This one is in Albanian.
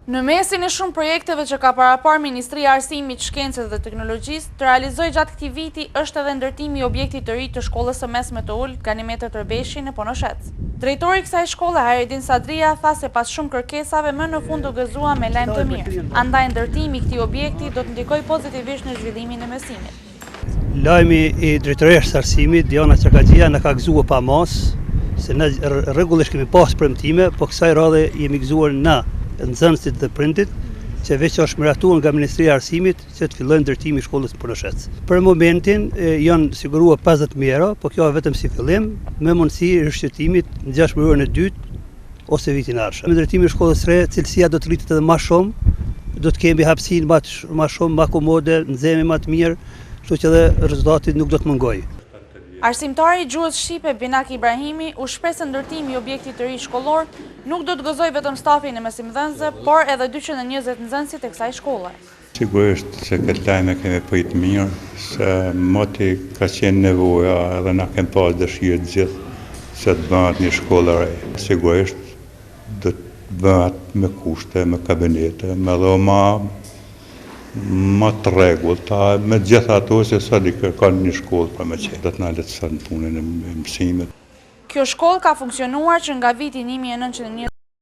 Në mesin e shumë projekteve që ka parapar Ministria e Arsimit, Shkencës dhe Teknologjisë, të realizoj gjatë këtij viti është edhe ndërtimi i objektit të ri të shkollës së mesme të Ul, Ganimetet Rëbeshi në Ponoshec. Drejtori i kësaj shkolle, Hayredin Sadria, tha se pas shumë kërkesave më në fund u gëzua me lajm të mirë. Andaj ndërtimi i këtij objekti do të ndikojë pozitivisht në zhvillimin e mesimit. Lajmi i Drejtorisë së Arsimit, Diana Çakaxhia, na ka gëzuar pa mos, se ne rregullisht kemi pas premtime, po kësaj radhe jemi gëzuar na nxënësit dhe prindit, që veç është miratuar nga Ministria e Arsimit që të fillojë ndërtimi i shkollës në Ponoshec. Për momentin janë siguruar 50 mijë, po kjo vetëm si fillim, me mundësi rishqyrtimit në 6 muajin e dytë ose vitin e ardhshëm. Me ndërtimin e shkollës së re, cilësia do të rritet edhe më shumë, do të kemi hapësinë më shumë, më komode, nxehme më të mirë, kështu që edhe rezultati nuk do të mungojë. Arsimtari i gjuhës shqipe Binak Ibrahimi u shpreh se ndërtimi i objektit të ri shkollor nuk do të gëzojë vetëm stafin e mesimdhënësve, por edhe 220 nxënësit e kësaj shkolle. Sigurisht se këtë lajm e kemi prit mirë, se moti ka qenë nevoja edhe na kemi pas dëshirë të gjithë se të bëhet një shkollë e re. Sigurisht do të bëhet me kushte, me kabinete, me dhoma më të rregullta, me gjitha ato se sa di kërkon një shkollë për me qenë, do të na lehtëson punën e mësimit. Kjo shkollë ka funksionuar që nga viti 1920